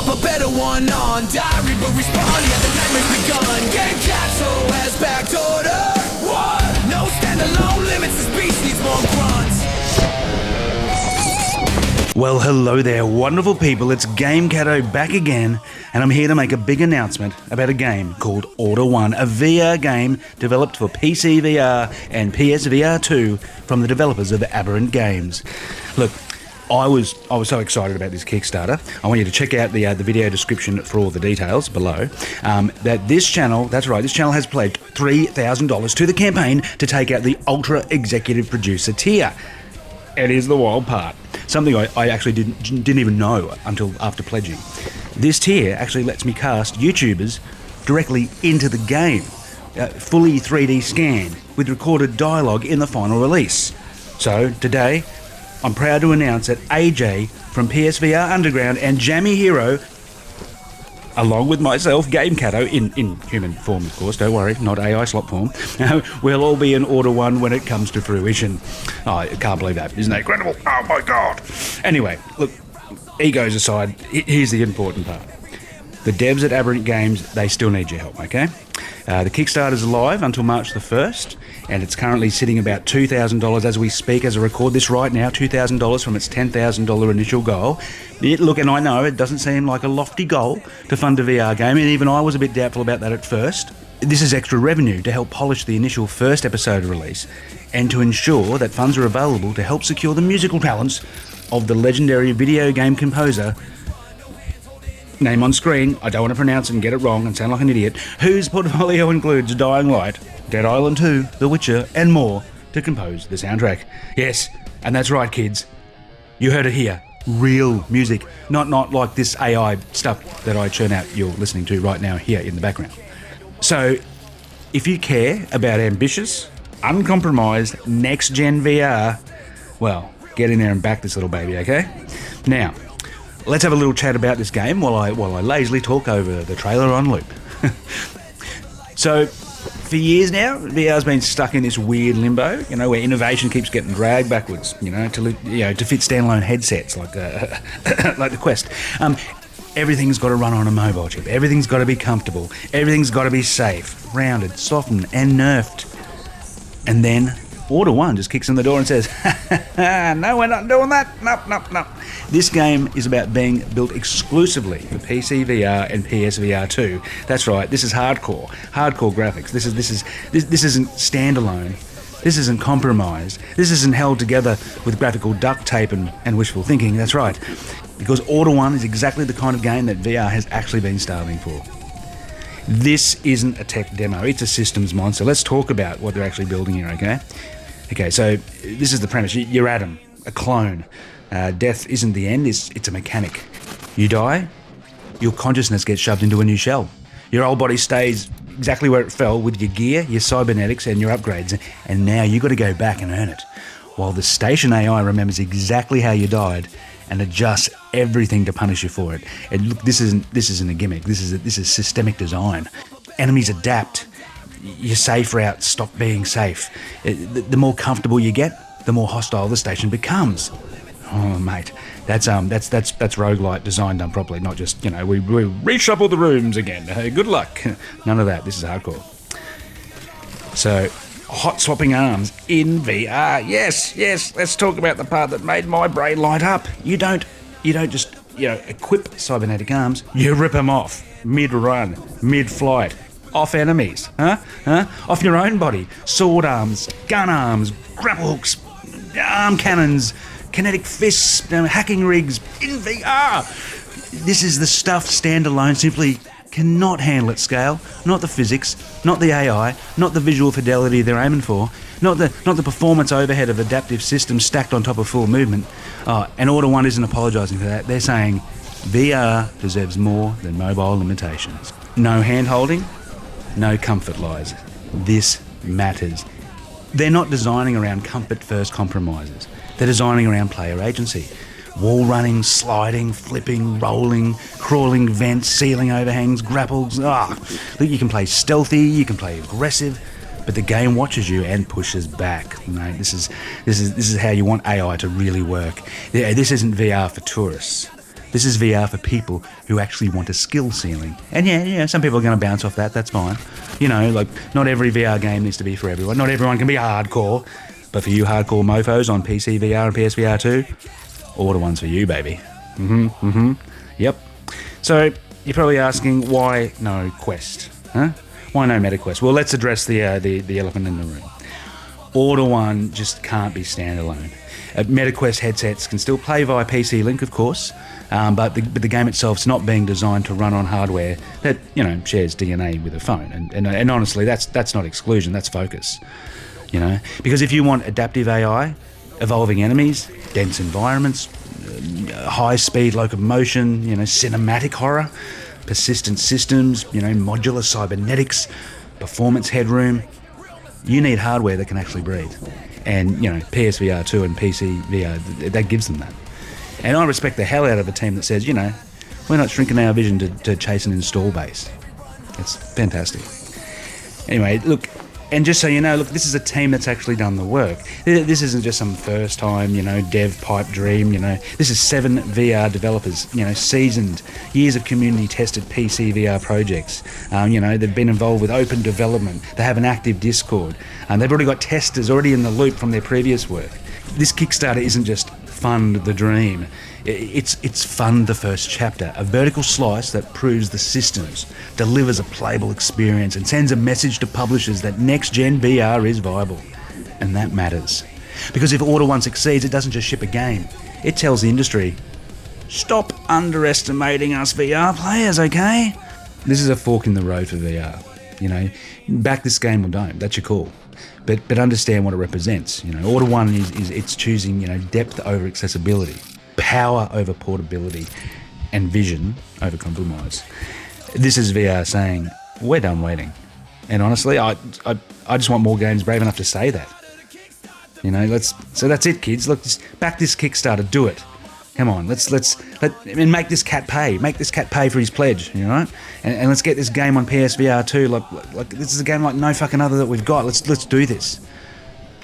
up a better one on diary, but respond, yeah, the nightmare's begun. Gamecatto has backed order. What? No standalone limits, this beast needs more grunts. Well, hello there, wonderful people. It's Gamecatto back again, and I'm here to make a big announcement about a game called Orderone, a VR game developed for PCVR and PSVR2 from the developers of Aberrant Games. Look, I was so excited about this Kickstarter. I want you to check out the video description for all the details below. That this channel, that's right, this channel has pledged $3,000 to the campaign to take out the Ultra Executive Producer tier. It is the wild part. Something I actually didn't even know until after pledging. This tier actually lets me cast YouTubers directly into the game, fully 3D scanned with recorded dialogue in the final release. So today, I'm proud to announce that AJ from PSVR Underground and Jammy Hero, along with myself, Gamecatto, in human form, of course, don't worry, not AI slop form, we'll all be in Orderone when it comes to fruition. Oh, I can't believe that. Isn't that incredible? Oh my God. Anyway, look, egos aside, here's the important part. The devs at Aberrant Games, they still need your help, okay? The Kickstarter's live until March the 1st, and it's currently sitting about $2,000 as we speak, as I record this right now, $2,000 from its $10,000 initial goal. Look, and I know it doesn't seem like a lofty goal to fund a VR game, and even I was a bit doubtful about that at first. This is extra revenue to help polish the initial first episode release, and to ensure that funds are available to help secure the musical talents of the legendary video game composer, name on screen, I don't want to pronounce it and get it wrong and sound like an idiot, whose portfolio includes Dying Light, Dead Island 2, The Witcher, and more to compose the soundtrack. Yes, and that's right, kids. You heard it here. Real music. Not like this AI stuff that I churn out you're listening to right now here in the background. So, if you care about ambitious, uncompromised, next-gen VR, well, get in there and back this little baby, okay? Now, let's have a little chat about this game while I lazily talk over the trailer on loop. So, for years now, VR's been stuck in this weird limbo, where innovation keeps getting dragged backwards, to fit standalone headsets like the Quest. Everything's got to run on a mobile chip. Everything's got to be comfortable. Everything's got to be safe, rounded, softened, and nerfed. And then Orderone just kicks in the door and says, no, we're not doing that. Nope. This game is about being built exclusively for PCVR and PSVR2. That's right, this is hardcore graphics. This isn't standalone. This isn't compromised. This isn't held together with graphical duct tape and wishful thinking. That's right, because Orderone is exactly the kind of game that VR has actually been starving for. This isn't a tech demo, it's a systems monster. Let's talk about what they're actually building here, okay? Okay, so this is the premise. You're Adam, a clone. Death isn't the end, it's a mechanic. You die, your consciousness gets shoved into a new shell. Your old body stays exactly where it fell with your gear, your cybernetics, and your upgrades, and now you've got to go back and earn it. While the station AI remembers exactly how you died and adjusts everything to punish you for it. And look, this isn't a gimmick. This is systemic design. Enemies adapt. Your safe routes stop being safe. The more comfortable you get, the more hostile the station becomes. Oh, mate, that's roguelite design done properly, not just we reshuffle the rooms again. Good luck. None of that. This is hardcore. So, hot swapping arms in VR. Yes. Let's talk about the part that made my brain light up. You don't just equip cybernetic arms. You rip them off mid-run, mid-flight, off enemies, off your own body. Sword arms, gun arms, grapple hooks, arm cannons, kinetic fists, hacking rigs in VR. This is the stuff standalone simply cannot handle at scale. Not the physics, not the AI, not the visual fidelity they're aiming for, not the performance overhead of adaptive systems stacked on top of full movement. And Orderone isn't apologising for that. They're saying VR deserves more than mobile limitations. No hand-holding, no comfort lies. This matters. They're not designing around comfort-first compromises. They're designing around player agency. Wall running, sliding, flipping, rolling, crawling vents, ceiling overhangs, grapples. Look, you can play stealthy, you can play aggressive, but the game watches you and pushes back. This is how you want AI to really work. This isn't VR for tourists. This is VR for people who actually want a skill ceiling. And yeah, some people are going to bounce off that, that's fine. You know, like, not every VR game needs to be for everyone. Not everyone can be hardcore. But for you hardcore mofos on PCVR and PSVR2, Order One's for you, baby. Yep. So, you're probably asking, why no Quest? Huh? Why no MetaQuest? Well, let's address the elephant in the room. Order One just can't be standalone. MetaQuest headsets can still play via PC Link, of course, but the game itself's not being designed to run on hardware that, you know, shares DNA with a phone. And honestly, that's not exclusion, that's focus. You know, because if you want adaptive AI, evolving enemies, dense environments, high-speed locomotion, you know, cinematic horror, persistent systems, you know, modular cybernetics, performance headroom, you need hardware that can actually breathe. And, you know, PSVR2 and PCVR, that gives them that. And I respect the hell out of a team that says, you know, we're not shrinking our vision to chase an install base. It's fantastic. Anyway, look, and just so you know, look, this is a team that's actually done the work. This isn't just some first time, you know, dev pipe dream, you know. This is 7 VR developers, you know, seasoned, years of community tested PC VR projects. You know, they've been involved with open development. They have an active Discord. They've already got testers already in the loop from their previous work. This Kickstarter isn't just fund the dream. It's fund the first chapter, a vertical slice that proves the systems, delivers a playable experience, and sends a message to publishers that next-gen VR is viable. And that matters. Because if Order One succeeds, it doesn't just ship a game. It tells the industry, stop underestimating us VR players, okay? This is a fork in the road for VR. You know, back this game or don't, that's your call. But understand what it represents. You know, Order One is it's choosing, you know, depth over accessibility, power over portability, and vision over compromise. This is VR saying, we're done waiting. And honestly, I just want more games brave enough to say that. You know, so that's it, kids. Look, just back this Kickstarter, do it. Come on, let's make this cat pay. Make this cat pay for his pledge, you know? And let's get this game on PSVR 2. Like this is a game like no fucking other that we've got. Let's do this.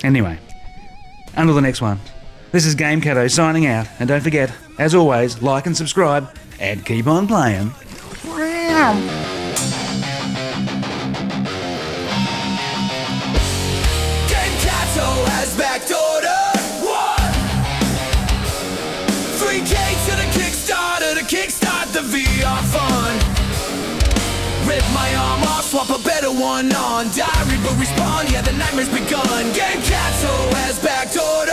Anyway, until the next one. This is Gamecatto signing out, and don't forget, as always, like and subscribe, and keep on playing. Gamecatto has backdoored what? 3K to the Kickstarter to kickstart the VR fun. Rip my arm off, swap a better one on. Diary but respond, yeah, the nightmare's begun. Gamecatto has backdoored